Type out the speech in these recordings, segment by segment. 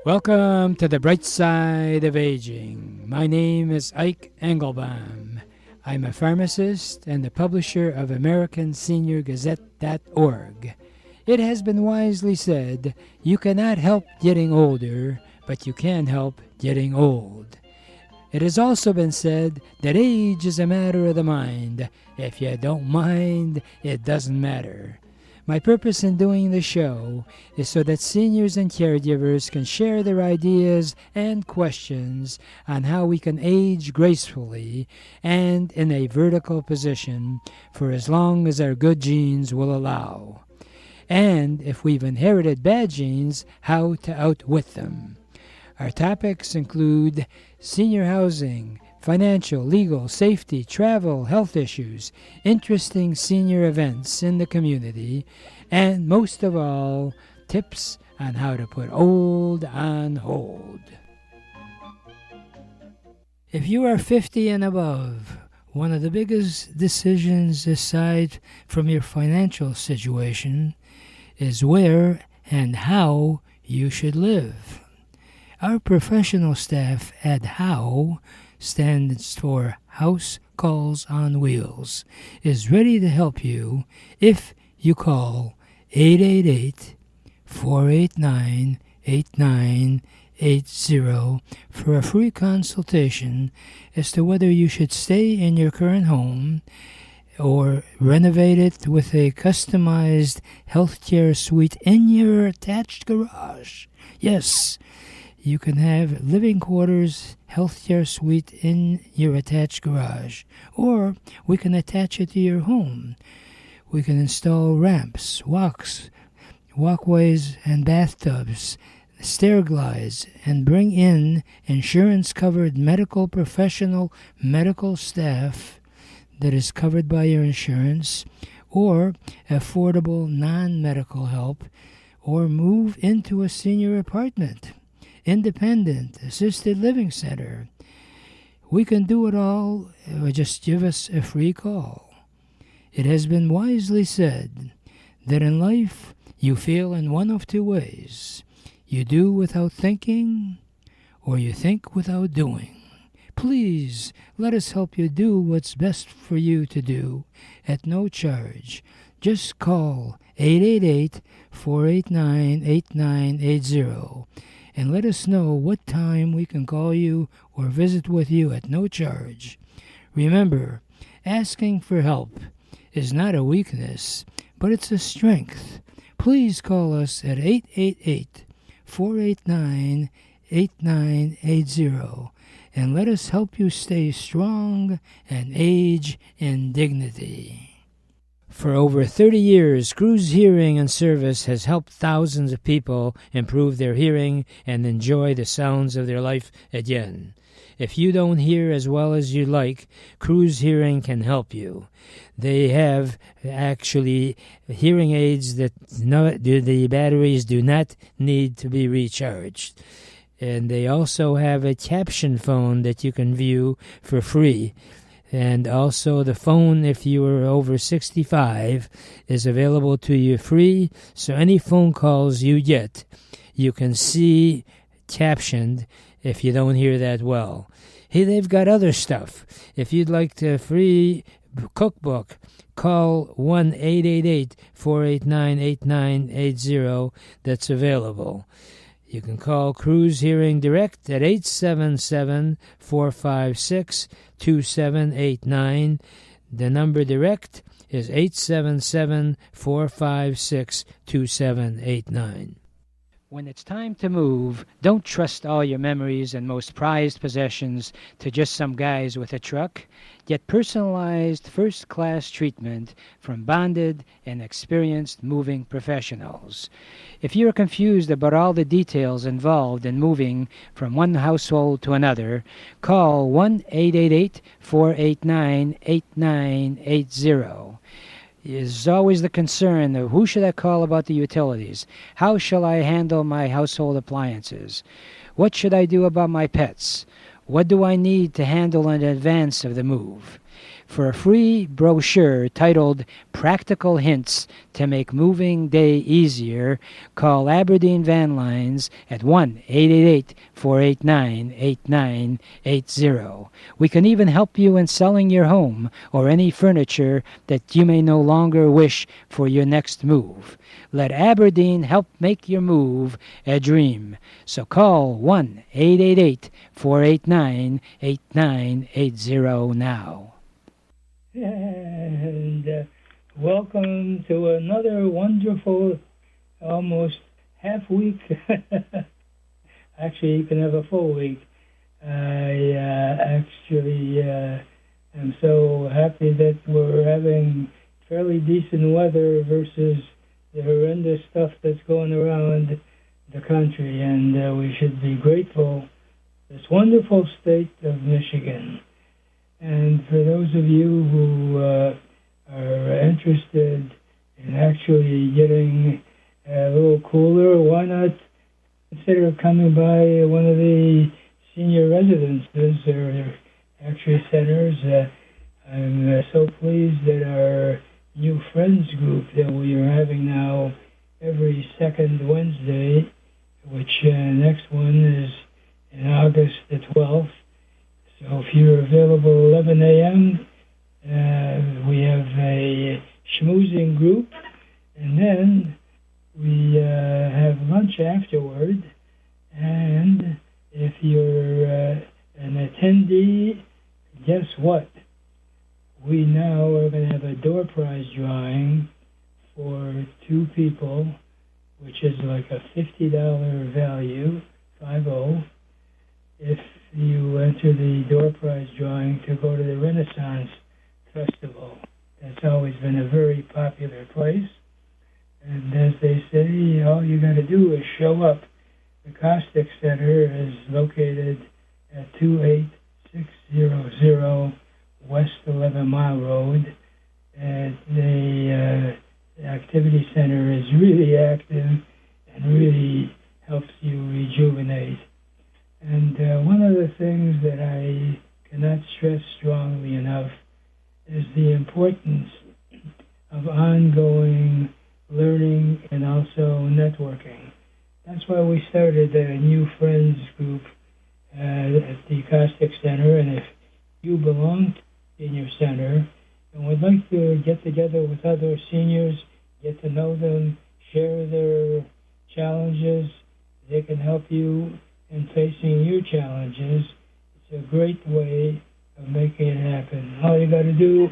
Welcome to the bright side of aging. My name is IKE ENGELBAUM. I'm a pharmacist and the publisher of AmericanSeniorGazette.org. It has been wisely said, you cannot help getting older, but you can help getting old. It has also been said that age is a matter of the mind. If you don't mind, it doesn't matter. My purpose in doing the show is so that seniors and caregivers can share their ideas and questions on how we can age gracefully and in a vertical position for as long as our good genes will allow. And if we've inherited bad genes, how to outwit them. Our topics include senior housing, financial, legal, safety, travel, health issues, interesting senior events in the community, and most of all, tips on how to put old on hold. If you are 50 and above, one of the biggest decisions aside from your financial situation is where and how you should live. Our professional staff at HOW stands for House Calls on Wheels, is ready to help you if you call 888-489-8980 for a free consultation as to whether you should stay in your current home or renovate it with a customized healthcare suite in your attached garage. Yes, you can have living quarters, healthcare suite in your attached garage, or we can attach it to your home. We can install ramps, walkways, and bathtubs, stair glides, and bring in insurance-covered medical professional medical staff that is covered by your insurance, or affordable non-medical help, or move into a senior apartment. Independent, assisted living center. We can do it all, or just give us a free call. It has been wisely said that in life you feel in one of two ways. You do without thinking, or you think without doing. Please let us help you do what's best for you to do at no charge. Just call 888-489-8980. and let us know what time we can call you or visit with you at no charge. Remember, asking for help is not a weakness, but it's a strength. Please call us at 888-489-8980 and let us help you stay strong and age in dignity. For over 30 years, Cruz Hearing and Service has helped thousands of people improve their hearing and enjoy the sounds of their life again. If you don't hear as well as you like, Cruz Hearing can help you. They have actually hearing aids that the batteries do not need to be recharged. And they also have a caption phone that you can view for free. And also the phone, if you are over 65, is available to you free. So any phone calls you get, you can see captioned if you don't hear that well. Hey, they've got other stuff. If you'd like the free cookbook, call 1-888-489-8980. That's available. You can call Cruz Hearing Direct at 877-456-2789. The number direct is 877-456-2789. When it's time to move, don't trust all your memories and most prized possessions to just some guys with a truck. Get personalized first-class treatment from bonded and experienced moving professionals. If you're confused about all the details involved in moving from one household to another, call 1-888-489-8980. Is always the concern of who should I call about the utilities? How shall I handle my household appliances? What should I do about my pets? What do I need to handle in advance of the move? For a free brochure titled Practical Hints to Make Moving Day Easier, call Aberdeen Van Lines at 1-888-489-8980. We can even help you in selling your home or any furniture that you may no longer wish for your next move. Let Aberdeen help make your move a dream. So call 1-888-489-8980 now. And welcome to another wonderful, almost half week. Actually, you can have a full week. I actually am so happy that we're having fairly decent weather versus the horrendous stuff that's going around the country, and we should be grateful for this wonderful state of Michigan. And for those of you who are interested in actually getting a little cooler, why not consider coming by one of the senior residences or actually centers? I'm so pleased that our new friends group that we are having now every second Wednesday, which next one is in August the 12th. So if you're available 11 a.m., we have a schmoozing group, and then we have lunch afterward. And if you're an attendee, guess what? We now are going to have a door prize drawing for 2 people, which is like a $50 value, 50, if you enter the door prize drawing to go to the Renaissance Festival. That's always been a very popular place. And as they say, all you got to do is show up. The Caustic Center is located at 28600 West 11 Mile Road. And the activity center is really active and really helps you rejuvenate. And one of the things that I cannot stress strongly enough is the importance of ongoing learning and also networking. That's why we started a new friends group at the Caustic Center, and if you belong to Senior Center and would like to get together with other seniors, get to know them, share their challenges, they can help you in facing your challenges. It's a great way of making it happen. All you got to do,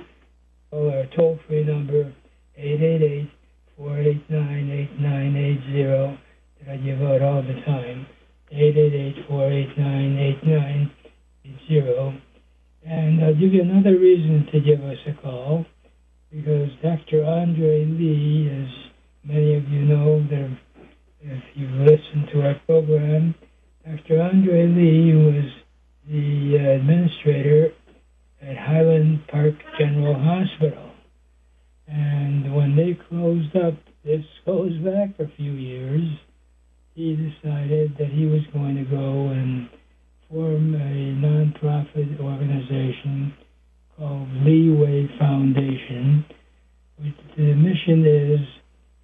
call our toll-free number, 888-489-8980, that I give out all the time, 888-489-8980. And I'll give you another reason to give us a call, because Dr. Andre Lee, as many of you know, if you've listened to our program, Dr. Andre Lee was the administrator at Highland Park General Hospital. And when they closed up, this goes back a few years, he decided that he was going to go and form a nonprofit organization called Leeway Foundation, which the mission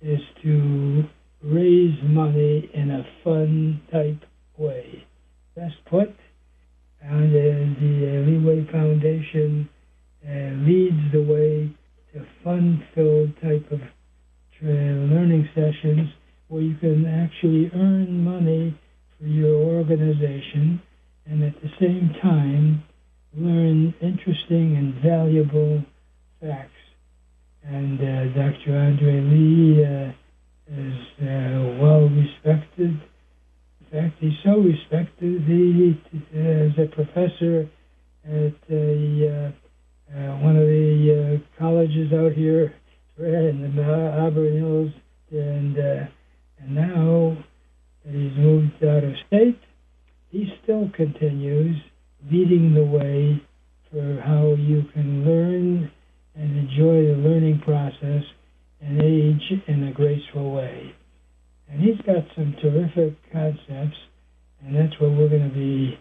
is to raise money in a fun type way. Best put, and the Leeway Foundation leads the way to fun-filled type of learning sessions where you can actually earn money for your organization and at the same time learn interesting and valuable facts. And Dr. Andre Lee is well respected. In fact, he's so respected, he is a professor at one of the colleges out here in the Auburn Hills, and now that he's moved out of state, he still continues leading the way for how you can learn and enjoy the learning process and age in a graceful way. And he's got some terrific concepts, and that's what we're going to be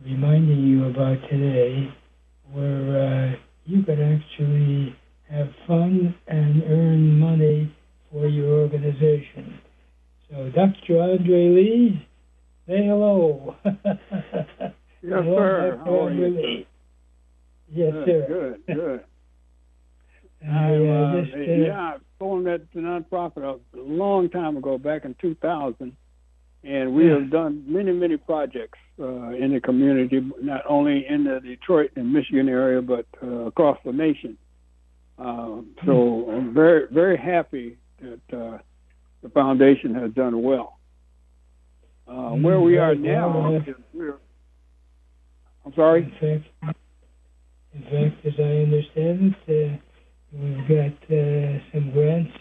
reminding you about today, where you could actually have fun and earn money for your organization. So, Dr. Andre Lee, say hello. Yes, hello, sir. Dr. How are Andre you? Lee. Yes, Good, sir. good. I I formed that nonprofit a long time ago, back in 2000, and we have done many projects in the community, not only in the Detroit and Michigan area, but across the nation. So I'm very happy that the foundation has done well. Where we are now, I'm sorry? In fact, as I understand it, we've got some grants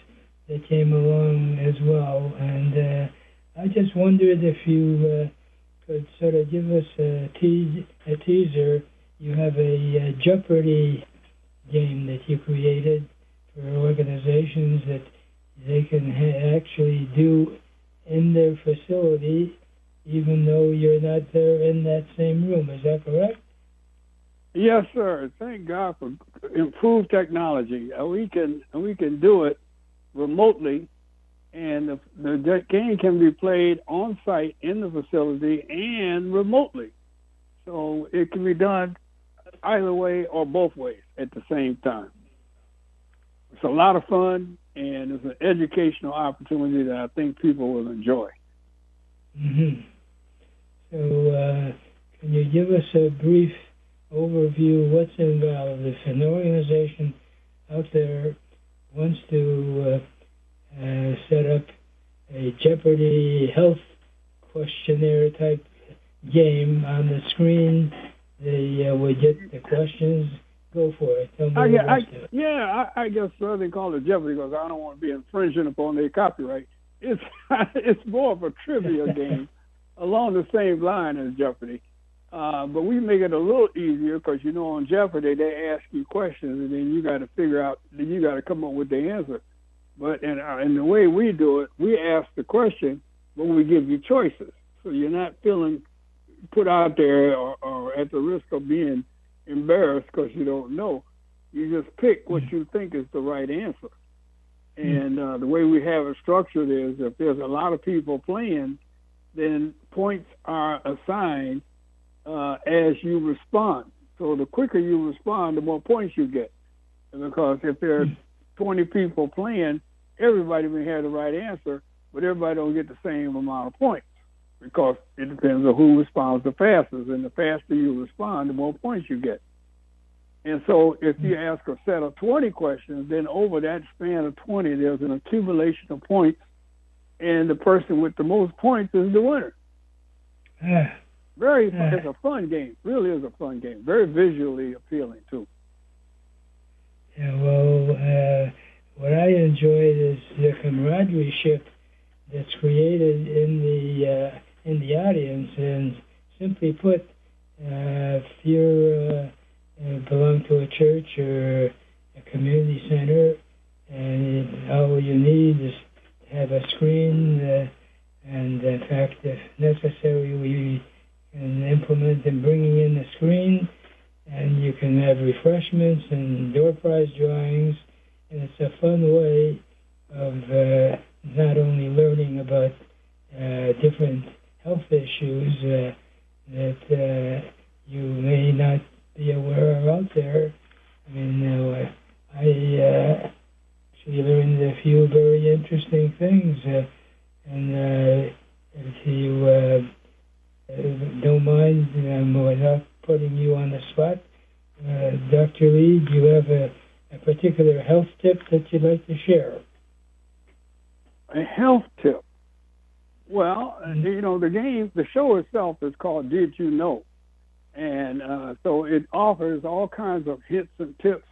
that came along as well, and I just wondered if you could sort of give us a teaser. You have a Jeopardy game that you created for organizations that they can actually do in their facility, even though you're not there in that same room. Is that correct? Yes, sir. Thank God for improved technology. We can do it remotely, and the game can be played on site in the facility and remotely. So it can be done either way or both ways at the same time. It's a lot of fun, and it's an educational opportunity that I think people will enjoy. Mm-hmm. So can you give us a brief overview of what's involved? If an organization out there wants to set up a Jeopardy health questionnaire type game on the screen, they would get the questions. Go for it. Tell me I guess they call it Jeopardy because I don't want to be infringing upon their copyright. It's more of a trivia game along the same line as Jeopardy. But we make it a little easier because, on Jeopardy, they ask you questions, and then you got to figure out, you got to come up with the answer. But in the way we do it, we ask the question, but we give you choices. So you're not feeling put out there or at the risk of being embarrassed because you don't know. You just pick what you think is the right answer. And the way we have it structured is if there's a lot of people playing, then points are assigned as you respond. So the quicker you respond, the more points you get. Because if there are 20 people playing, everybody may have the right answer, but everybody don't get the same amount of points because it depends on who responds the fastest. And the faster you respond, the more points you get. And so if you ask a set of 20 questions, then over that span of 20, there's an accumulation of points, and the person with the most points is the winner. It's a fun game. Really is a fun game. Very visually appealing, too. Yeah, well, what I enjoyed is the camaraderie that's created in the audience. And simply put, if you belong to a church or a community center, and all you need is to have a screen, and in fact, if necessary, we can implement in bringing in the screen, and you can have refreshments and door prize drawings, and it's a fun way of not only learning about different health issues that you may not be aware of out there. I mean, I actually learned a few very interesting things, and if you don't mind, without putting you on the spot, Dr. Lee, do you have a particular health tip that you'd like to share? A health tip? Well, the show itself is called Did You Know? And so it offers all kinds of hints and tips.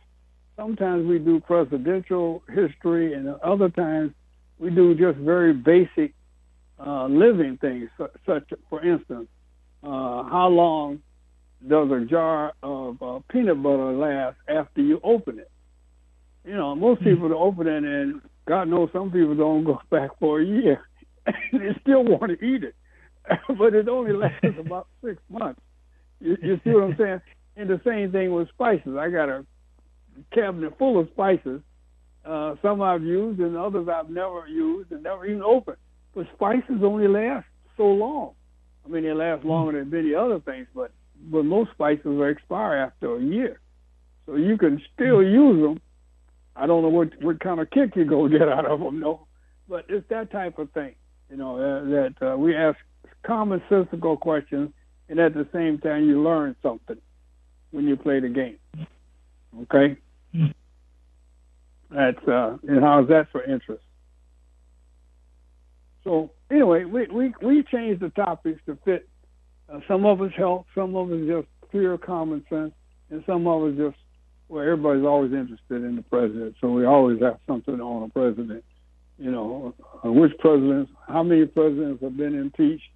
Sometimes we do presidential history, and other times we do just very basic living things, such for instance, how long does a jar of peanut butter last after you open it? Most people open it, and God knows some people don't go back for a year. They still want to eat it, but it only lasts about 6 months. You see what I'm saying? And the same thing with spices. I got a cabinet full of spices. Some I've used and others I've never used and never even opened. But spices only last so long. I mean, they last longer than many other things, but most spices will expire after a year. So you can still use them. I don't know what kind of kick you're going to get out of them, though. But it's that type of thing, that we ask commonsensical questions, and at the same time you learn something when you play the game. Okay? That's and how's that for interest? So anyway, we changed the topics to fit. Some of us health, some of us just pure common sense, and some of us just everybody's always interested in the president. So we always have something on the president. Which presidents? How many presidents have been impeached?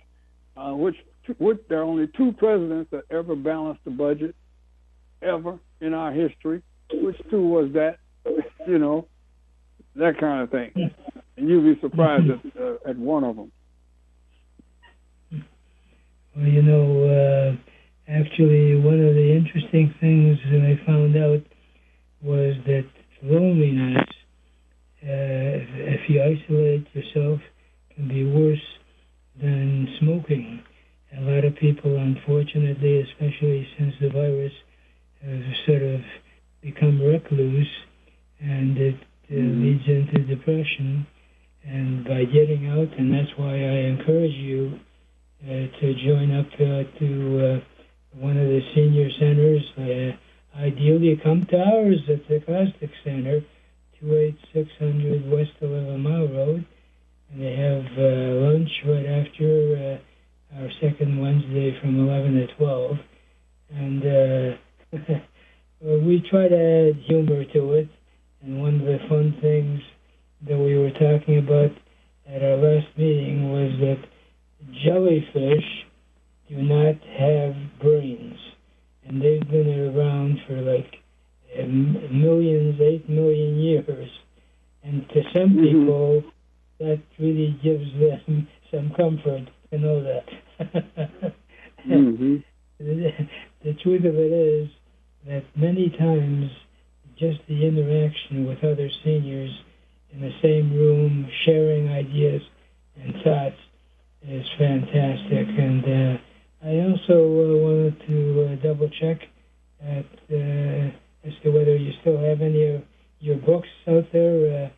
There are only 2 presidents that ever balanced the budget ever in our history. Which 2 was that? That kind of thing. And you'd be surprised at one of them. Well, actually, one of the interesting things that I found out was that loneliness, if you isolate yourself, can be worse than smoking. A lot of people, unfortunately, especially since the virus, have sort of become recluse, and it leads into depression. And by getting out, and that's why I encourage you to join up to one of the senior centers. Ideally, come to ours at the Caustic Center, 28600 West 11 Mile Road. And they have lunch right after our second Wednesday from 11 to 12. And we try to add humor to it. And one of the fun things that we were talking about at our last meeting was that jellyfish do not have brains. And they've been around for like millions, 8 million years. And to some people, that really gives them some comfort to know that. The truth of it is that many times just the interaction with other seniors in the same room, sharing ideas and thoughts, is fantastic. And I also wanted to double check as to whether you still have any of your books out there.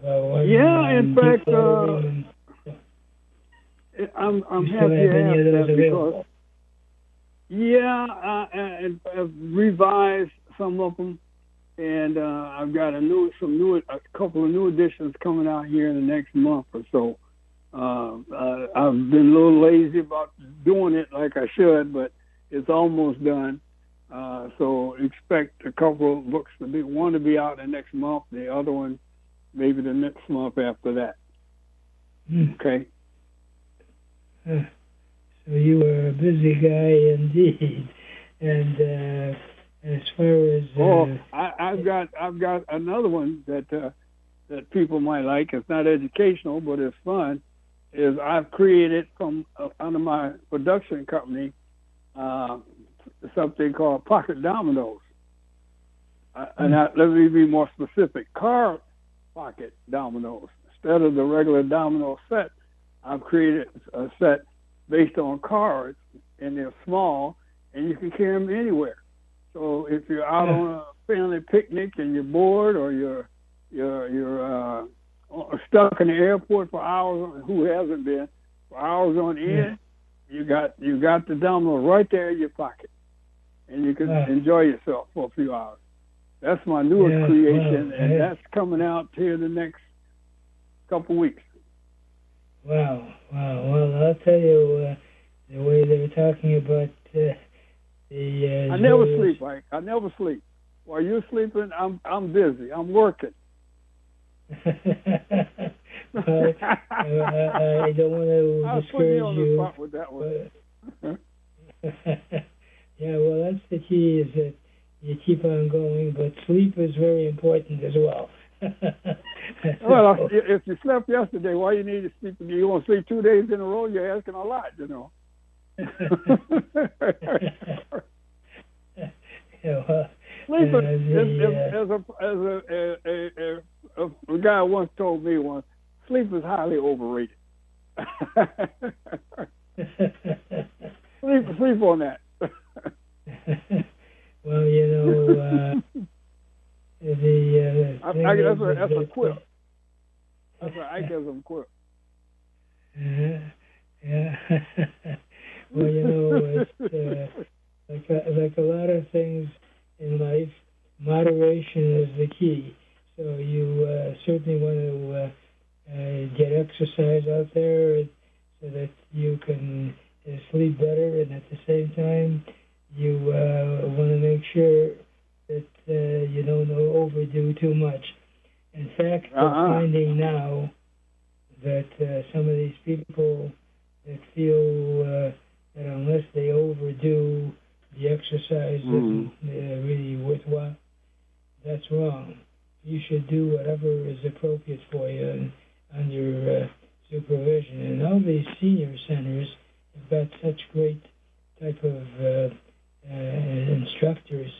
In fact, I'm happy to have that because I've revised some of them, and I've got a couple of new editions coming out here in the next month or so. I've been a little lazy about doing it like I should, but it's almost done. So expect a couple of books one to be out the next month, the other one maybe the next month after that. Okay. So you are a busy guy indeed. And as far as I've got another one that people might like. It's not educational, but it's fun. Is I've created from under my production company something called pocket dominoes. And let me be more specific. Card pocket dominoes. Instead of the regular domino set, I've created a set based on cards, and they're small, and you can carry them anywhere. So if you're out on a family picnic and you're bored, or you're stuck in the airport for hours, who hasn't been, for hours on end, you got the domino right there in your pocket, and you can enjoy yourself for a few hours. That's my newest creation, and that's coming out here the next couple weeks. Wow. Well, I'll tell you, the way they were talking about I never sleep, Mike. I never sleep. While you're sleeping, I'm busy. I'm working. Well, I don't want to discourage you. On the spot with that one. Yeah, well, that's the key, is that you keep on going, but sleep is very important as well. Well, if you slept yesterday, why you need to sleep? You want to sleep 2 days in a row? You're asking a lot, Yeah, well, Sleep a guy once told me once, sleep is highly overrated. sleep on that. Well, that's a quip. That's an IKEism quip. Yeah. Well, it's like a lot of things in life, moderation is the key. So you certainly want to get exercise out there so that you can sleep better, and at the same time, you want to make sure that you don't overdo too much. In fact, we're finding now that some of these people that feel that unless they overdo, the exercise isn't really worthwhile. That's wrong. You should do whatever is appropriate for you under supervision. And all these senior centers have got such great type of instructors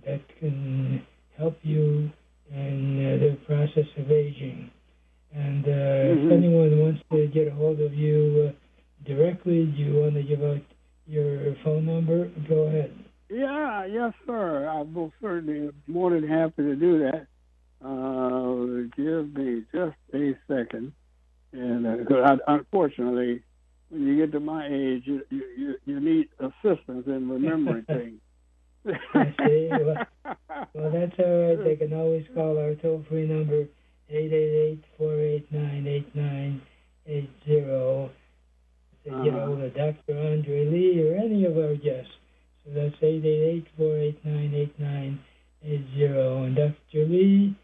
that can help you in the process of aging. And if anyone wants to get a hold of you directly, do you want to give out your phone number? Go ahead. Yeah, yes, sir. I will certainly more than happy to do that. Give me just a second. And unfortunately, when you get to my age, you need assistance in remembering things. I see. Well, that's all right. They can always call our toll-free number, 888-489-8980. To get hold of Dr. Andre Lee or any of our guests. So that's 888-489-8980. And Dr. Lee,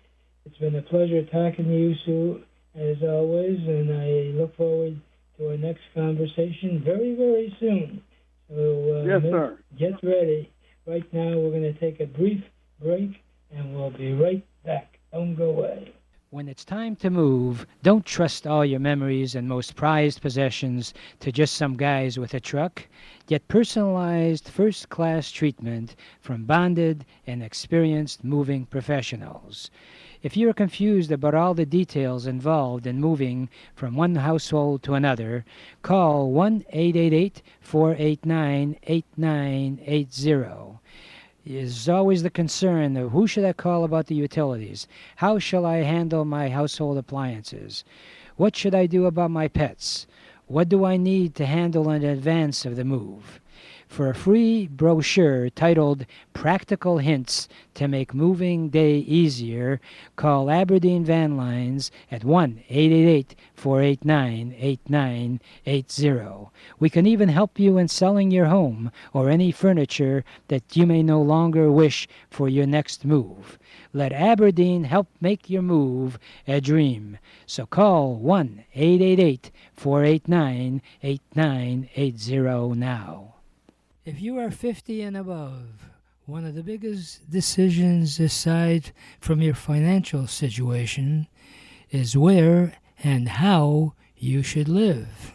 it's been a pleasure talking to you, Sue, as always, and I look forward to our next conversation very, very soon. So yes, sir. Get ready. Right now, we're going to take a brief break, and we'll be right back. Don't go away. When it's time to move, don't trust all your memories and most prized possessions to just some guys with a truck. Get personalized first-class treatment from bonded and experienced moving professionals. If you're confused about all the details involved in moving from one household to another, call 1-888-489-8980. Is always the concern of who should I call about the utilities? How shall I handle my household appliances? What should I do about my pets? What do I need to handle in advance of the move? For a free brochure titled Practical Hints to Make Moving Day Easier, call Aberdeen Van Lines at 1-888-489-8980. We can even help you in selling your home or any furniture that you may no longer wish for your next move. Let Aberdeen help make your move a dream. So call 1-888-489-8980 now. If you are 50 and above, one of the biggest decisions aside from your financial situation is where and how you should live.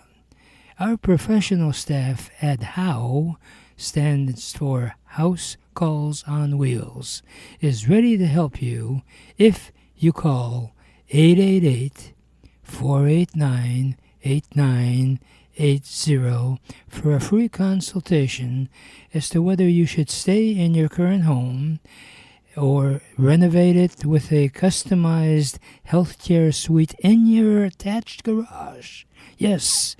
Our professional staff at HOW, stands for House Calls on Wheels, is ready to help you if you call 888-489-8980 for a free consultation as to whether you should stay in your current home or renovate it with a customized healthcare suite in your attached garage. Yes,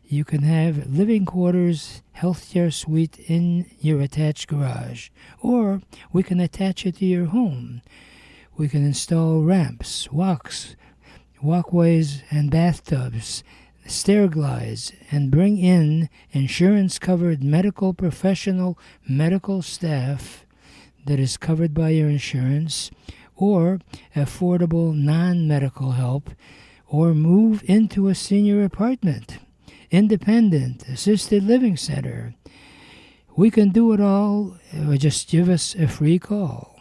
you can have living quarters healthcare suite in your attached garage, or we can attach it to your home. We can install ramps, walkways, and bathtubs, stair glides, and bring in insurance-covered medical professional medical staff that is covered by your insurance, or affordable non-medical help, or move into a senior apartment, independent, assisted living center. We can do it all, or just give us a free call.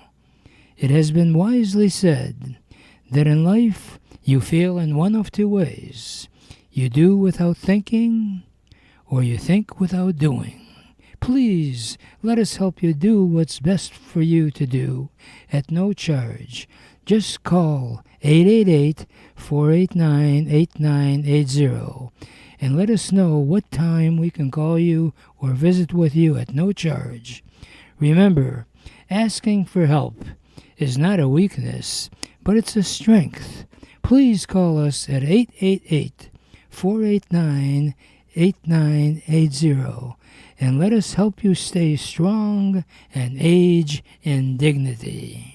It has been wisely said that in life you feel in one of two ways. You do without thinking, or you think without doing. Please let us help you do what's best for you to do at no charge. Just call 888-489-8980 and let us know what time we can call you or visit with you at no charge. Remember, asking for help is not a weakness, but it's a strength. Please call us at 888-489-8980 and let us help you stay strong and age in dignity.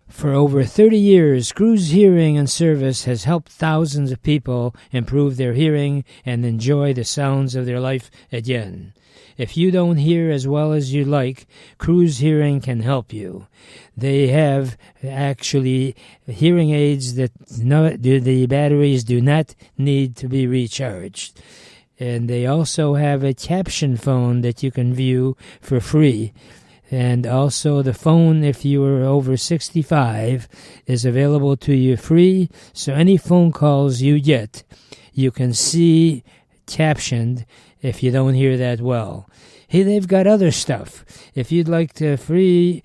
For over 30 years, Cruz Hearing and Service has helped thousands of people improve their hearing and enjoy the sounds of their life again. If you don't hear as well as you like, Cruz Hearing can help you. They have actually hearing aids that the batteries do not need to be recharged. And they also have a caption phone that you can view for free. And also the phone, if you are over 65, is available to you free. So any phone calls you get, you can see captioned if you don't hear that well. Hey, they've got other stuff. If you'd like the free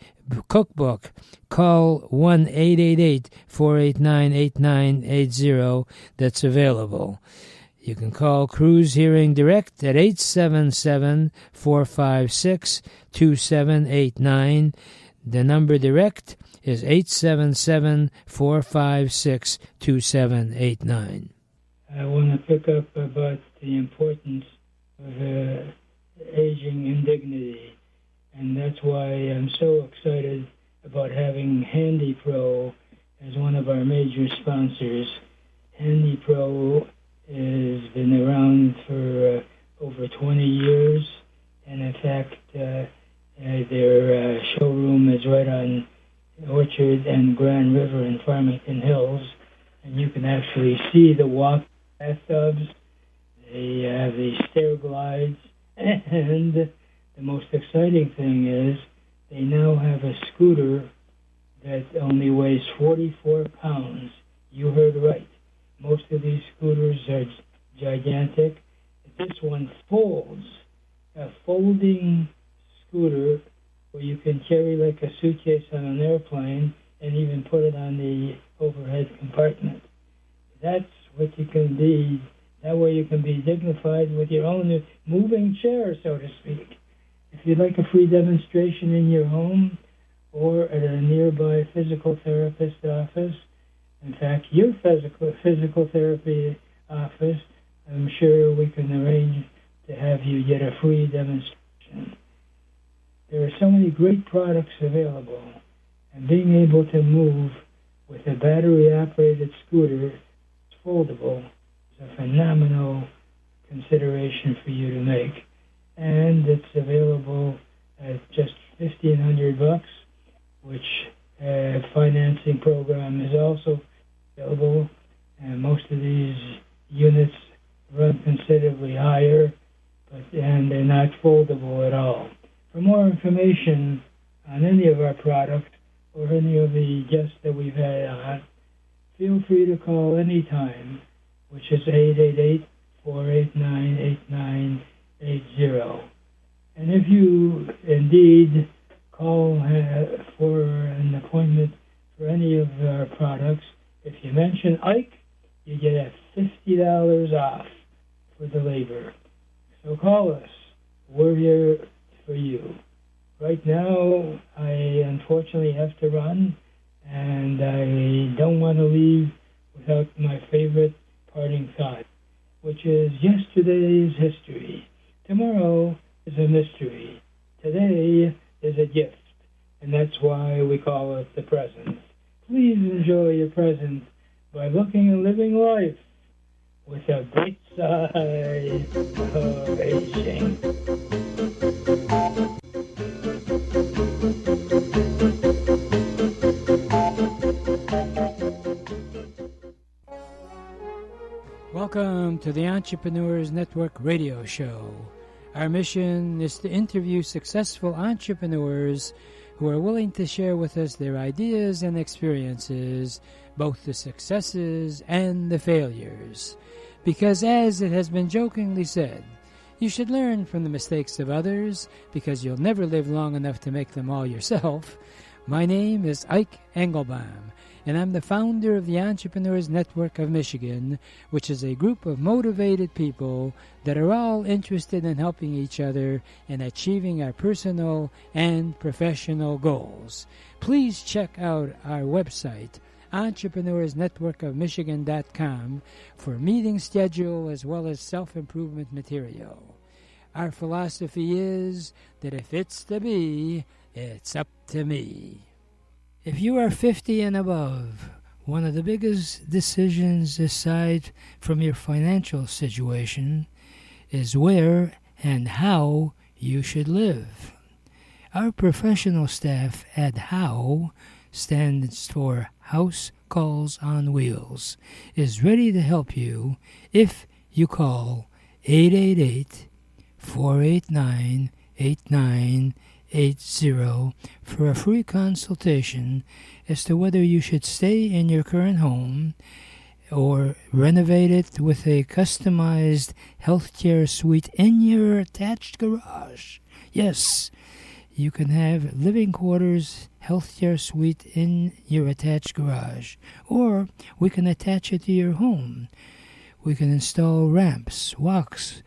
cookbook, call 1-888-489-8980. That's available. You can call Cruz Hearing Direct at 877-456-2789. The number direct is 877-456-2789. I want to pick up about the importance of aging in dignity, and that's why I'm so excited about having Handy Pro as one of our major sponsors. Handy Pro has been around for over 20 years, and in fact, their showroom is right on Orchard and Grand River in Farmington Hills, and you can actually see the walk bathtubs. They have the stair glides, and the most exciting thing is they now have a scooter that only weighs 44 pounds. You heard right. Most of these scooters are gigantic. This one folds, a folding scooter where you can carry like a suitcase on an airplane and even put it on the overhead compartment. That's what you can be. That way you can be dignified with your own moving chair, so to speak. If you'd like a free demonstration in your home or at a nearby physical therapist office, in fact, your physical therapy office, I'm sure we can arrange to have you get a free demonstration. There are so many great products available, and being able to move with a battery-operated scooter that's foldable is a phenomenal consideration for you to make. And it's available at just $1,500, which financing program is also available, and most of these units run considerably higher, and they're not foldable at all. For more information on any of our products or any of the guests that we've had on, feel free to call anytime, which is 888-489-8980. And if you indeed call for an appointment for any of our products, if you mention IKE, you get a $50 off for the labor. So call us. We're here for you. Right now, I unfortunately have to run, and I don't want to leave without my favorite parting thought, which is yesterday's history. Tomorrow is a mystery. Today is a gift, and that's why we call it the present. Please enjoy your present by looking and living life with a great side of aging. Welcome to the Entrepreneurs Network radio show. Our mission is to interview successful entrepreneurs who are willing to share with us their ideas and experiences, both the successes and the failures. Because as it has been jokingly said, You should learn from the mistakes of others because you'll never live long enough to make them all yourself. My name is Ike Engelbaum, and I'm the founder of the Entrepreneurs Network of Michigan, which is a group of motivated people that are all interested in helping each other and achieving our personal and professional goals. Please check out our website, entrepreneursnetworkofmichigan.com, for meeting schedule as well as self-improvement material. Our philosophy is that if it's to be, it's up to me. If you are 50 and above, one of the biggest decisions aside from your financial situation is where and how you should live. Our professional staff at HOW, stands for House Calls on Wheels, is ready to help you if you call 888-489-8980 for a free consultation as to whether you should stay in your current home or renovate it with a customized healthcare suite in your attached garage. Yes, you can have living quarters healthcare suite in your attached garage, or we can attach it to your home. We can install ramps, walkways,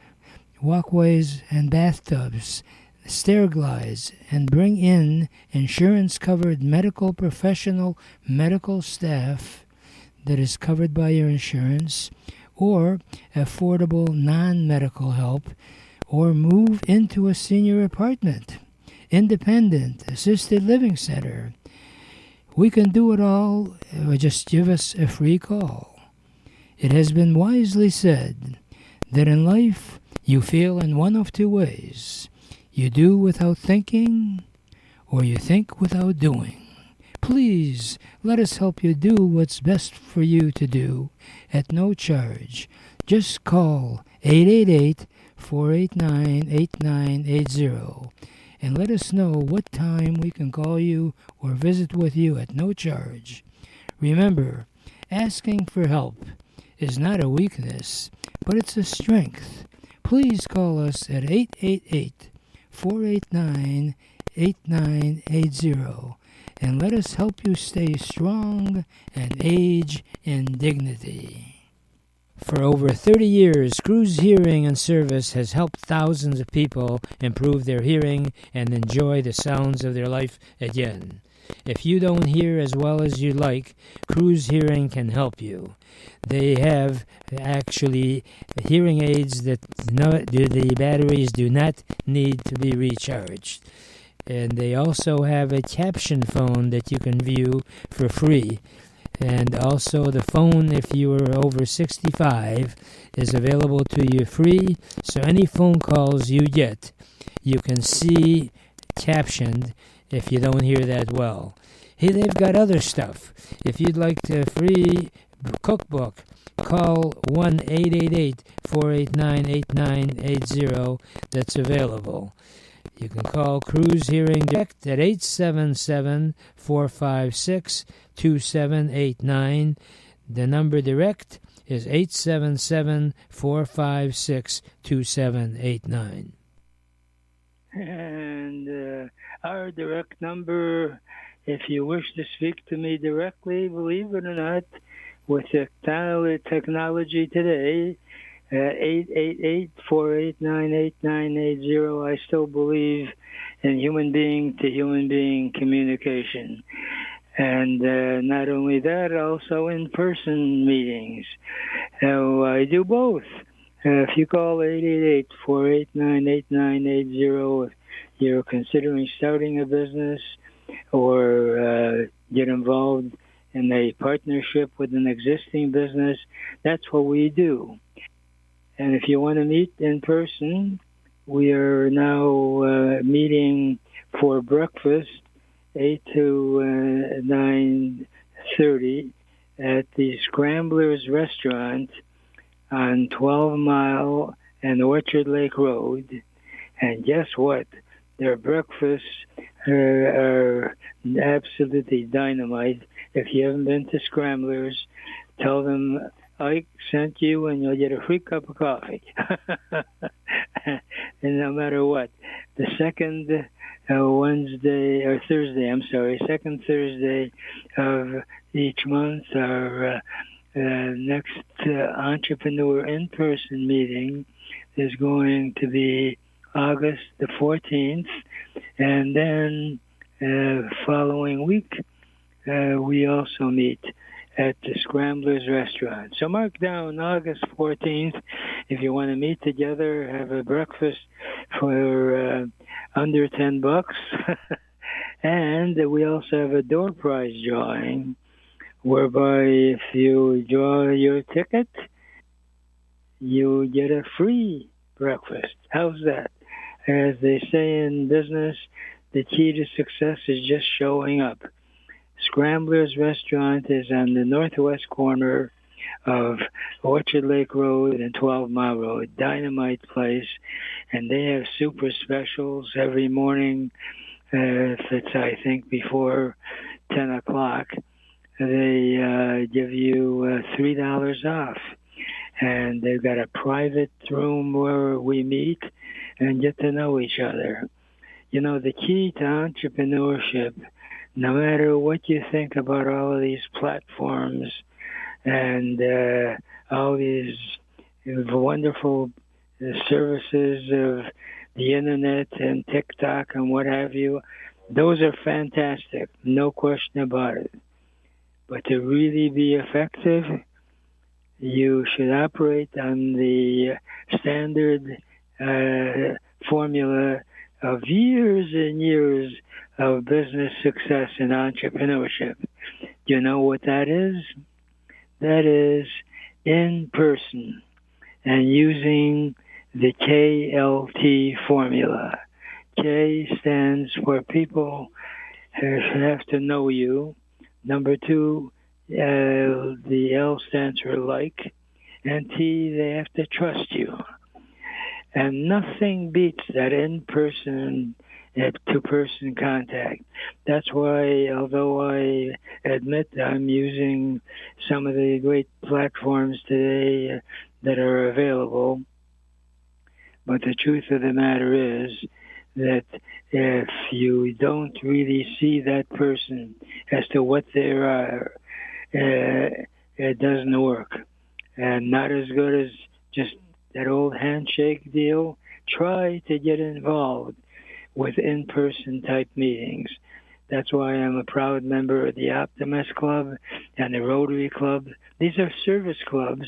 and bathtubs, stair glides, and bring in insurance-covered medical professional medical staff that is covered by your insurance, or affordable non-medical help, or move into a senior apartment, independent, assisted living center. We can do it all. Just give us a free call. It has been wisely said that in life you feel in one of two ways. You do without thinking, or you think without doing. Please let us help you do what's best for you to do at no charge. Just call 888-489-8980 and let us know what time we can call you or visit with you at no charge. Remember, asking for help is not a weakness, but it's a strength. Please call us at 888-489-8980 and let us help you stay strong and age in dignity. For over 30 years, Cruz Hearing and Service has helped thousands of people improve their hearing and enjoy the sounds of their life again. If you don't hear as well as you'd like, Cruz Hearing can help you. They have actually hearing aids that the batteries do not need to be recharged. And they also have a caption phone that you can view for free. And also the phone, if you are over 65, is available to you free. So any phone calls you get, you can see captioned if you don't hear that well. Hey, they've got other stuff. If you'd like a free cookbook, call 1-888-489-8980. That's available. You can call Cruz Hearing Direct at 877-456-2789. The number direct is 877-456-2789. And our direct number, if you wish to speak to me directly, believe it or not, with the technology today, 888-489-8980. I still believe in human being to human being communication. And not only that, also in-person meetings. So I do both. If you call 888-489-8980, if you're considering starting a business or get involved in a partnership with an existing business, that's what we do. And if you want to meet in person, we are now meeting for breakfast 8 to 9:30 at the Scramblers Restaurant on 12 Mile and Orchard Lake Road. And guess what? Their breakfasts are absolutely dynamite. If you haven't been to Scramblers, tell them I sent you and you'll get a free cup of coffee. and no matter what. The second second Thursday of each month, our next entrepreneur in-person meeting is going to be August the 14th, and then following week we also meet at the Scramblers Restaurant. So mark down August 14th if you want to meet together, have a breakfast for under $10. And we also have a door prize drawing, whereby if you draw your ticket, you get a free breakfast. How's that? As they say in business, the key to success is just showing up. Scramblers Restaurant is on the northwest corner of Orchard Lake Road and 12 Mile Road, dynamite place, and they have super specials every morning. If it's, I think, before 10 o'clock, they give you $3 off. And they've got a private room where we meet and get to know each other. You know, the key to entrepreneurship, no matter what you think about all of these platforms and all these wonderful services of the internet and TikTok and what have you, those are fantastic, no question about it. But to really be effective, you should operate on the standard formula of years and years of business success and entrepreneurship. Do you know what that is? That is in person and using the KLT formula. K stands for people who have to know you. Number two, the L stands for like, and T, they have to trust you. And nothing beats that in-person, two-person contact. That's why, although I admit I'm using some of the great platforms today that are available, but the truth of the matter is that if you don't really see that person as to what they are, it doesn't work. And not as good as just that old handshake deal. Try to get involved with in-person type meetings. That's why I'm a proud member of the Optimist Club and the Rotary Club. These are service clubs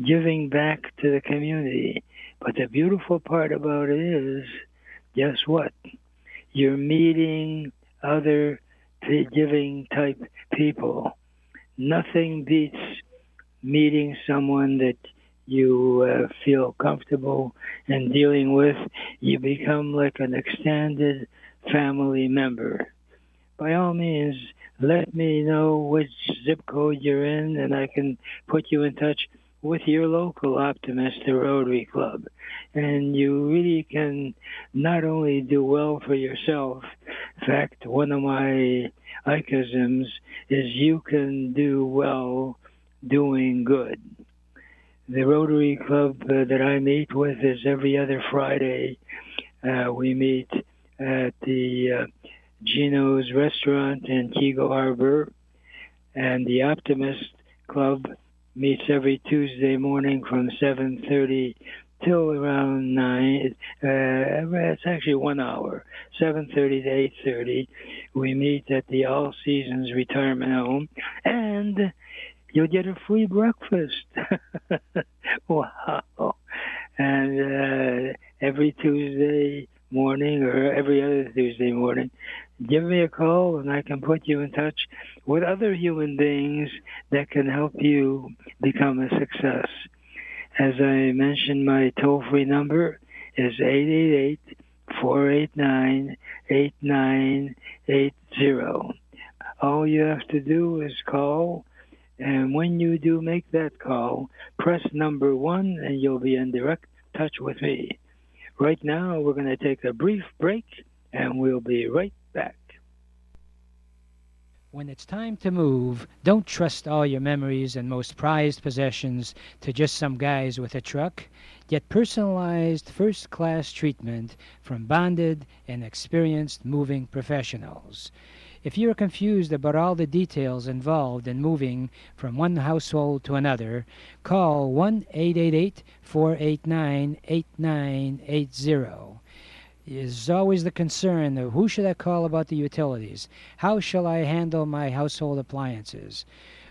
giving back to the community. But the beautiful part about it is, guess what? You're meeting other giving type people. Nothing beats meeting someone that you feel comfortable in dealing with. You become like an extended family member. By all means, let me know which zip code you're in, and I can put you in touch with your local Optimist or Rotary Club. And you really can not only do well for yourself. In fact, one of my IKEisms is you can do well doing good. The Rotary Club that I meet with is every other Friday. We meet at the Gino's Restaurant in Kego Harbor, and the Optimist Club meets every Tuesday morning from 7:30 till around 9. It's actually 1 hour, 7:30 to 8:30. We meet at the All Seasons Retirement Home, and you'll get a free breakfast. Wow. And every Tuesday morning or every other Tuesday morning, give me a call and I can put you in touch with other human beings that can help you become a success. As I mentioned, my toll-free number is 888-489-8980. All you have to do is call, and when you do make that call, press number 1 and you'll be in direct touch with me. Right now, we're going to take a brief break, and we'll be right back. When it's time to move, don't trust all your memories and most prized possessions to just some guys with a truck. Get personalized first class treatment from bonded and experienced moving professionals. If you're confused about all the details involved in moving from one household to another, call 1-888-489-8980. Is always the concern of who should I call about the utilities? How shall I handle my household appliances?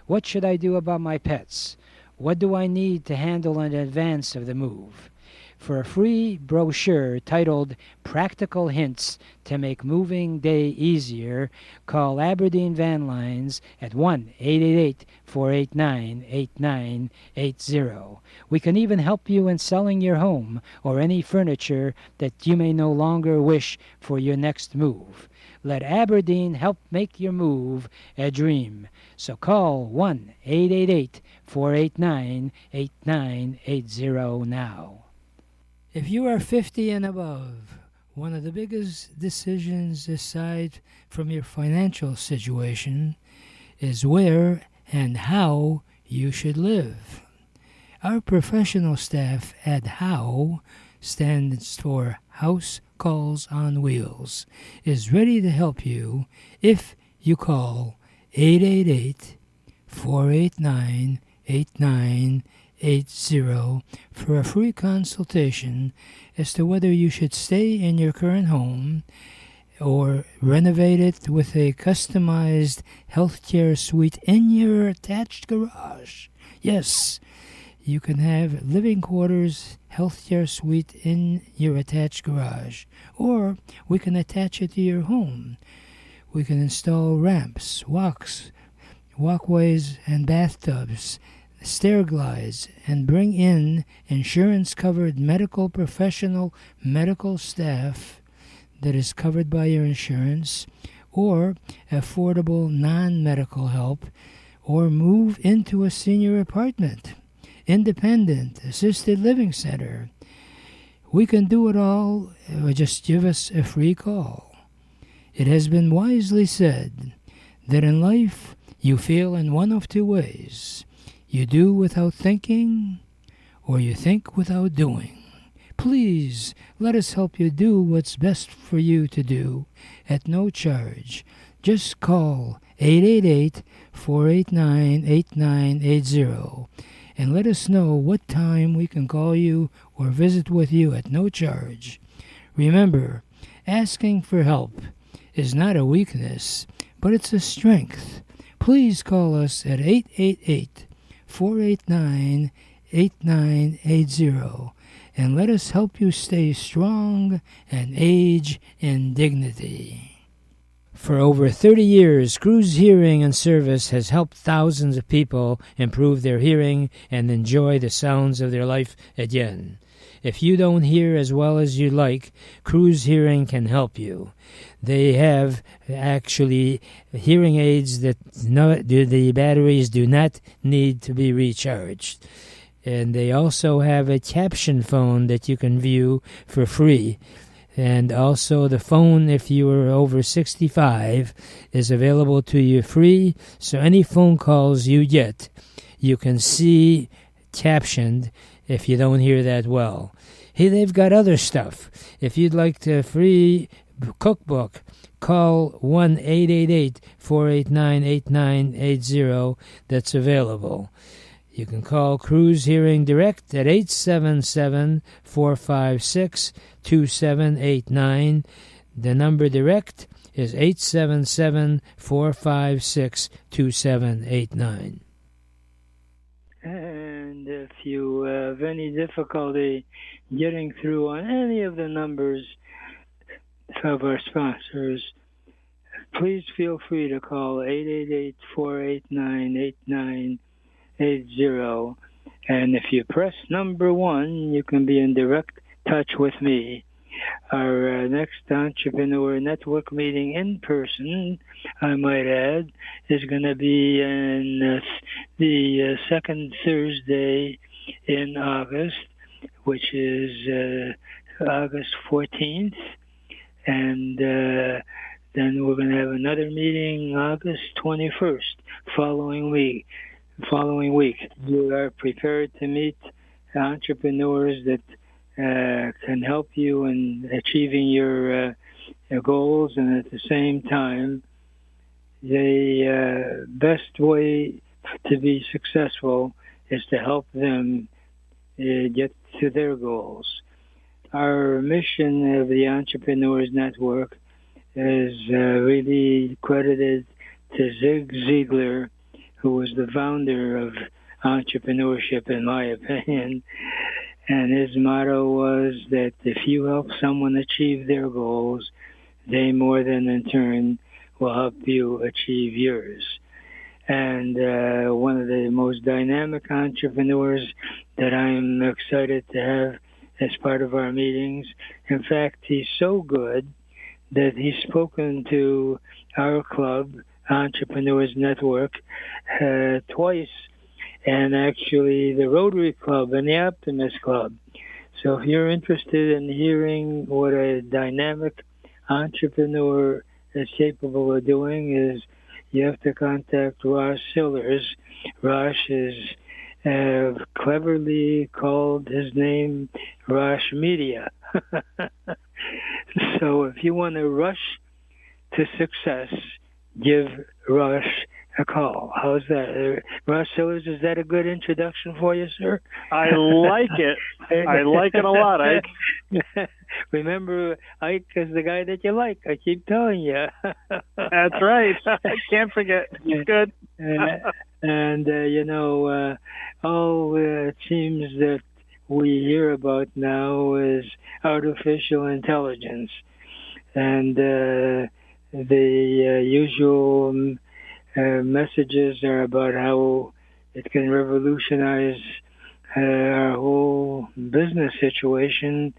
What should I do about my pets? What do I need to handle in advance of the move? For a free brochure titled Practical Hints to Make Moving Day Easier, call Aberdeen Van Lines at 1-888-489-8980. We can even help you in selling your home or any furniture that you may no longer wish for your next move. Let Aberdeen help make your move a dream. So call 1-888-489-8980 now. If you are 50 and above, one of the biggest decisions aside from your financial situation is where and how you should live. Our professional staff at HOW, stands for House Calls on Wheels, is ready to help you if you call 888-489-8980 for a free consultation as to whether you should stay in your current home or renovate it with a customized healthcare suite in your attached garage. Yes, you can have living quarters healthcare suite in your attached garage, or we can attach it to your home. We can install ramps, walkways, and bathtubs, stair glides, and bring in insurance-covered medical professional medical staff that is covered by your insurance, or affordable non-medical help, or move into a senior apartment, independent, assisted living center. We can do it all, or just give us a free call. It has been wisely said that in life you feel in one of two ways. You do without thinking, or you think without doing. Please let us help you do what's best for you to do at no charge. Just call 888-489-8980 and let us know what time we can call you or visit with you at no charge. Remember, asking for help is not a weakness, but it's a strength. Please call us at 888-489-8980 and let us help you stay strong and age in dignity. For over 30 years, Cruise Hearing and Service has helped thousands of people improve their hearing and enjoy the sounds of their life again. If you don't hear as well as you like, Cruise Hearing can help you. They have actually hearing aids that the batteries do not need to be recharged. And they also have a caption phone that you can view for free. And also the phone, if you are over 65, is available to you free. So any phone calls you get, you can see captioned if you don't hear that well. Hey, they've got other stuff. If you'd like the free cookbook, call 1-888-489-8980. That's available. You can call Cruise Hearing Direct at 877-456-2789. The number direct is 877-456-2789. And if you have any difficulty getting through on any of the numbers of our sponsors, please feel free to call 888-489-8980. And if you press number 1, you can be in direct touch with me. Our next Entrepreneur Network meeting in person, I might add, is going to be in the second Thursday in August, which is August 14th. And Then we're going to have another meeting August 21st, following week. You are prepared to meet entrepreneurs that can help you in achieving your goals, and at the same time, the best way to be successful is to help them get to their goals. Our mission of the Entrepreneurs Network is really credited to Zig Ziglar, who was the founder of entrepreneurship, in my opinion. And his motto was that if you help someone achieve their goals, they more than in turn will help you achieve yours. And one of the most dynamic entrepreneurs that I'm excited to have as part of our meetings. In fact, he's so good that he's spoken to our club, Entrepreneurs Network, twice, and actually the Rotary Club and the Optimist Club. So if you're interested in hearing what a dynamic entrepreneur is capable of doing, is you have to contact Rosh Sillars. Rosh is cleverly called his name Rosh Media. So if you want to rush to success, give Rosh a call. How's that? Rosh Sillars, is that a good introduction for you, sir? I like it. I like it a lot, Ike. Remember, Ike is the guy that you like. I keep telling you. That's right. I can't forget. Good. And all it seems that we hear about now is artificial intelligence. And the usual messages are about how it can revolutionize our whole business situation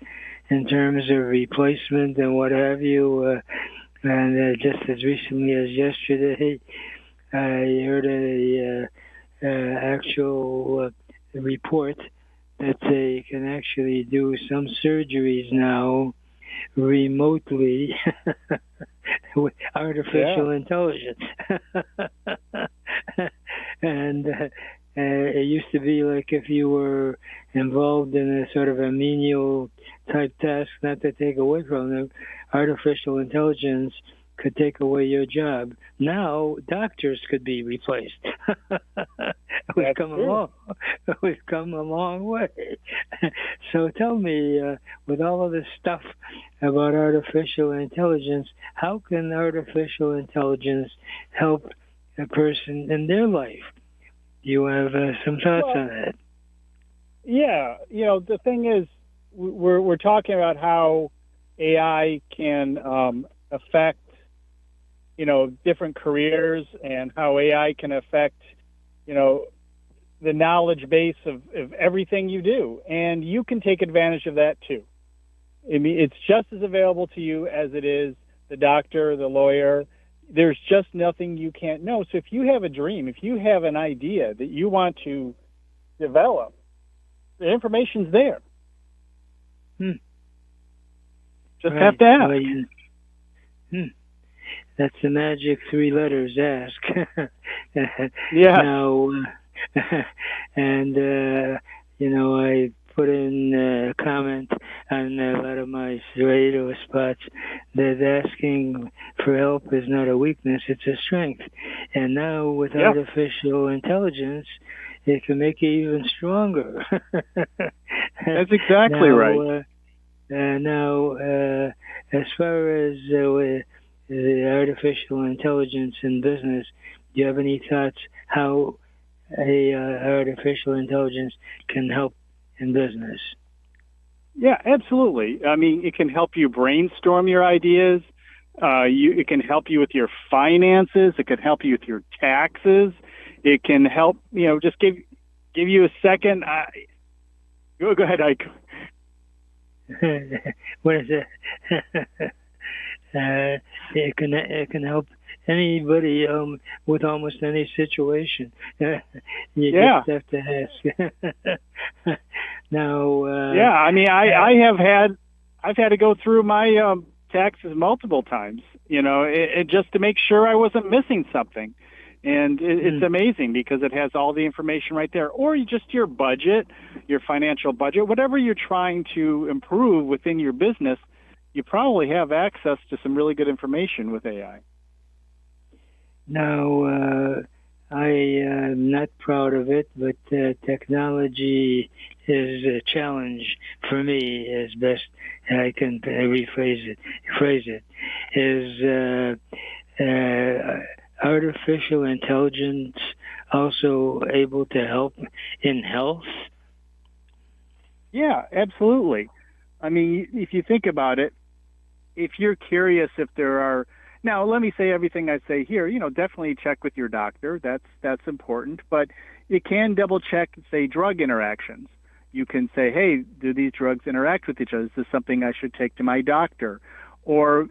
in terms of replacement and what have you. And just as recently as yesterday, I heard a actual report that they can actually do some surgeries now remotely with artificial intelligence. And it used to be like if you were involved in a sort of a menial type task, not to take away from them, artificial intelligence could take away your job. Now doctors could be replaced. We've come a long way. So tell me, with all of this stuff about artificial intelligence, how can artificial intelligence help a person in their life? Do you have some thoughts on that? Yeah, the thing is, we're talking about how AI can affect different careers, and how AI can affect the knowledge base of everything you do, and you can take advantage of that too. I mean, it's just as available to you as it is the doctor, the lawyer. There's just nothing you can't know. So if you have a dream, if you have an idea that you want to develop, the information's there. Just have to ask. That's the magic 3 letters, ask. Yeah. Now, and, I put in a comment on a lot of my radio spots that asking for help is not a weakness, it's a strength. And now with artificial intelligence, it can make you even stronger. That's exactly right. Now, as far as the artificial intelligence in business, do you have any thoughts how artificial intelligence can help in business? Yeah, absolutely. I mean, it can help you brainstorm your ideas. It can help you with your finances. It can help you with your taxes. It can help, just give you a second. Go ahead, Ike. What is it? It can help anybody with almost any situation. You just have to ask. Now. I mean, I've had to go through my taxes multiple times, just to make sure I wasn't missing something. And it's amazing because it has all the information right there. Or just your budget, your financial budget, whatever you're trying to improve within your business, you probably have access to some really good information with AI. Now, I am not proud of it, but technology is a challenge for me, as best I can phrase it. Is artificial intelligence also able to help in health? Yeah, absolutely. I mean, if you think about it, if you're curious if there are, now let me say everything I say here, definitely check with your doctor. That's important, but you can double check, say, drug interactions. You can say, hey, do these drugs interact with each other? Is this something I should take to my doctor? Or,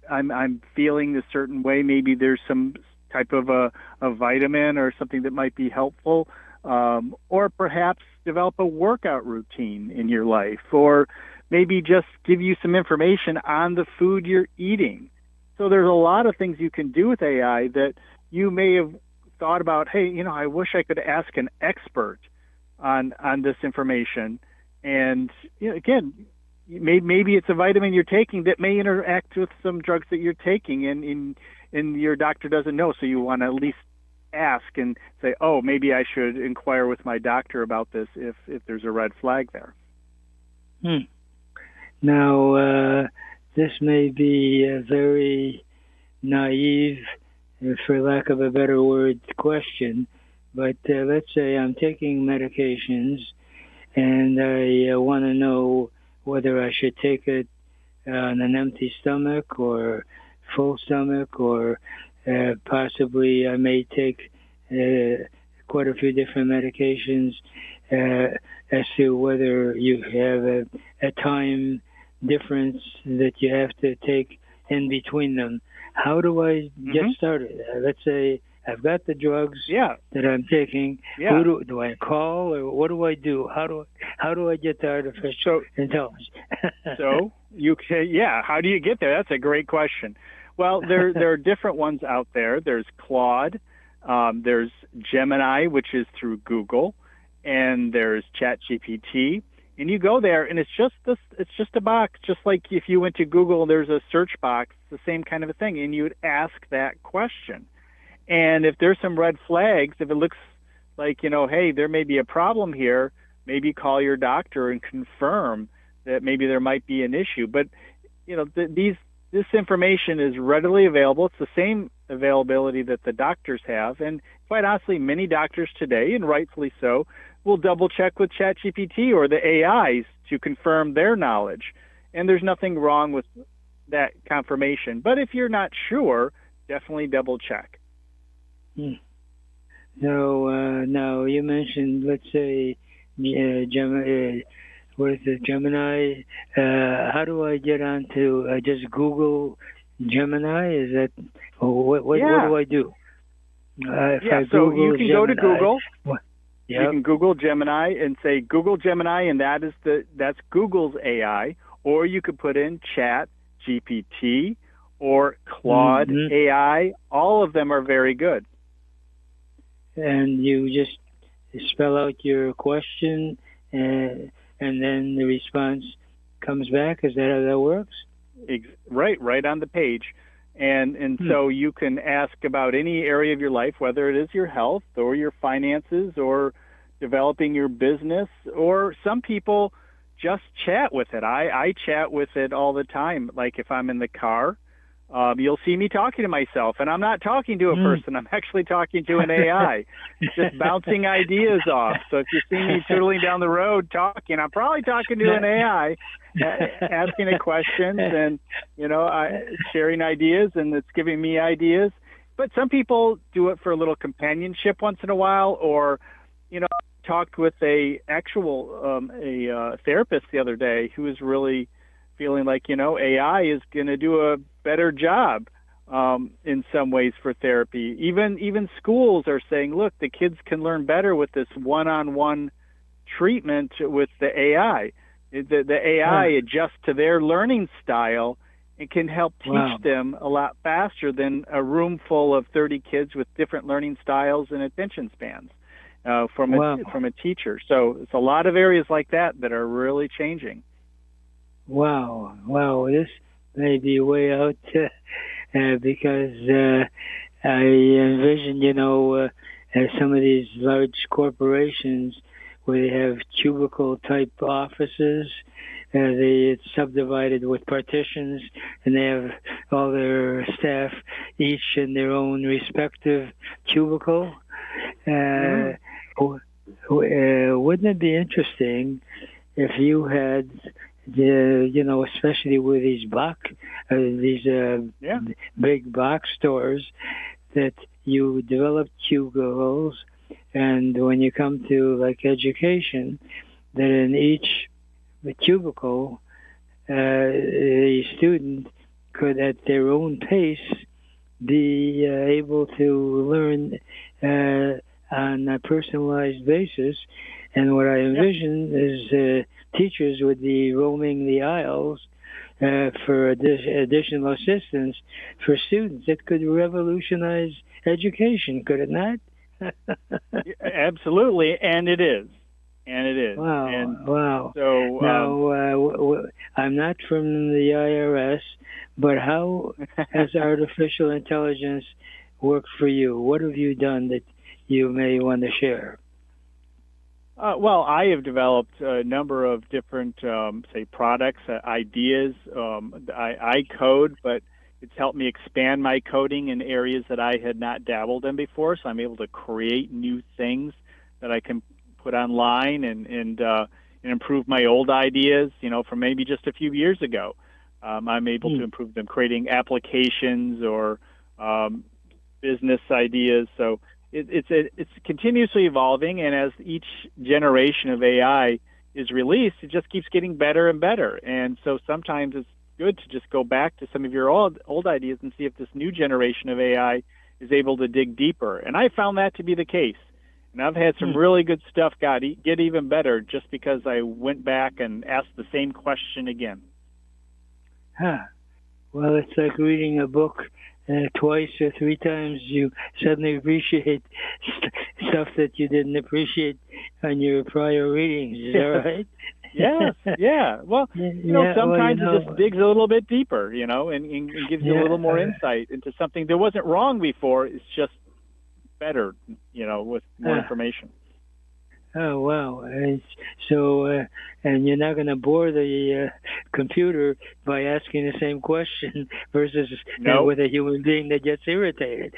I'm feeling a certain way. Maybe there's some type of a vitamin or something that might be helpful. Or perhaps develop a workout routine in your life. Or maybe just give you some information on the food you're eating. So there's a lot of things you can do with AI that you may have thought about, hey, I wish I could ask an expert on this information. And, again, maybe it's a vitamin you're taking that may interact with some drugs that you're taking and your doctor doesn't know. So you want to at least ask and say, oh, maybe I should inquire with my doctor about this if there's a red flag there. Now, this may be a very naive, for lack of a better word, question, but let's say I'm taking medications and I want to know whether I should take it on an empty stomach or full stomach, or possibly I may take quite a few different medications, as to whether you have a time difference that you have to take in between them. How do I get started? Let's say I've got the drugs that I'm taking. Yeah. Who do I call, or what do I do? How do I get to artificial intelligence? So you can, how do you get there? That's a great question. Well, there are different ones out there. There's Claude, there's Gemini, which is through Google, and there's ChatGPT. And you go there, and it's just a box, just like if you went to Google, there's a search box, the same kind of a thing, and you would ask that question. And if there's some red flags, if it looks like, hey, there may be a problem here, maybe call your doctor and confirm that maybe there might be an issue. But, this information is readily available. It's the same availability that the doctors have. And quite honestly, many doctors today, and rightfully so, will double check with ChatGPT or the AIs to confirm their knowledge. And there's nothing wrong with that confirmation. But if you're not sure, definitely double check. Now you mentioned, let's say, Gemini. How do I get onto? I just Google Gemini. Is that? What do I do? So you can go to Google. Yep. You can Google Gemini and say Google Gemini, and that's Google's AI. Or you could put in Chat GPT or Claude AI. All of them are very good. And you just spell out your question, and then the response comes back. Is that how that works? Right on the page. And so you can ask about any area of your life, whether it is your health or your finances or developing your business, or some people just chat with it. I chat with it all the time. Like if I'm in the car, you'll see me talking to myself, and I'm not talking to a person. I'm actually talking to an AI, just bouncing ideas off. So if you see me tootling down the road talking, I'm probably talking to an AI, asking it questions and, sharing ideas, and it's giving me ideas. But some people do it for a little companionship once in a while, or, talked with a therapist the other day who was really feeling like, AI is going to do a better job in some ways for therapy. Even schools are saying, look, the kids can learn better with this one-on-one treatment with the AI. The AI adjusts to their learning style, and can help teach Wow. them a lot faster than a room full of 30 kids with different learning styles and attention spans from a teacher. So it's a lot of areas like that that are really changing. Wow. This may be way out because I envision, some of these large corporations where they have cubicle-type offices. It's subdivided with partitions, and they have all their staff each in their own respective cubicle. Wouldn't it be interesting if you had, especially with these big box stores, that you develop cubicles, and when you come to like education, that in each cubicle, the student could, at their own pace, be able to learn on a personalized basis. And what I envision is teachers would be roaming the aisles for additional assistance for students. It could revolutionize education, could it not? Absolutely, and it is. Wow. So now, I'm not from the IRS, but how has artificial intelligence worked for you? What have you done that you may want to share? Well, I have developed a number of different, products, ideas. I code, but it's helped me expand my coding in areas that I had not dabbled in before. So I'm able to create new things that I can put online and improve my old ideas, from maybe just a few years ago. I'm able to improve them, creating applications or business ideas. So it's continuously evolving, and as each generation of AI is released, it just keeps getting better and better. And so sometimes it's good to just go back to some of your old ideas and see if this new generation of AI is able to dig deeper. And I found that to be the case. And I've had some really good stuff get even better just because I went back and asked the same question again. Well, it's like reading a book twice or three times. You suddenly appreciate stuff that you didn't appreciate on your prior readings. Is that right? Yes, yeah. Well, sometimes it just digs a little bit deeper, and gives you a little more insight into something that wasn't wrong before. It's just better, with more information. Oh, wow. And you're not going to bore the computer by asking the same question versus with a human being that gets irritated.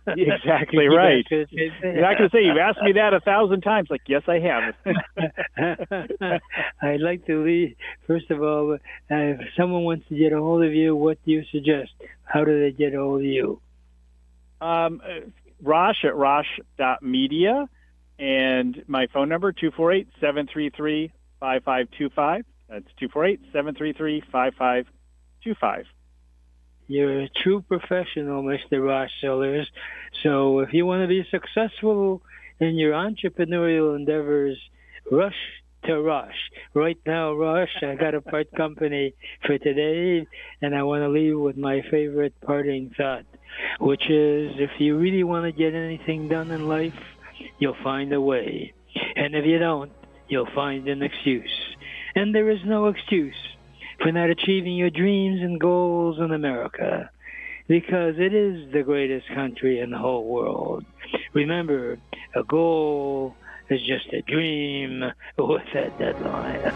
Exactly right. You're not going to say, you've asked me that 1,000 times. Like, yes, I have. I'd like to leave. First of all, if someone wants to get a hold of you, what do you suggest? How do they get a hold of you? Rosh at rosh.media. And my phone number, 248-733-5525. That's 248-733-5525. You're a true professional, Mr. Rosh Sillars. So if you want to be successful in your entrepreneurial endeavors, rush to Rosh. Right now, Rosh, I got to part company for today, and I want to leave with my favorite parting thought, which is if you really want to get anything done in life, you'll find a way. And if you don't, you'll find an excuse. And there is no excuse for not achieving your dreams and goals in America, because it is the greatest country in the whole world. Remember, a goal is just a dream with a deadline.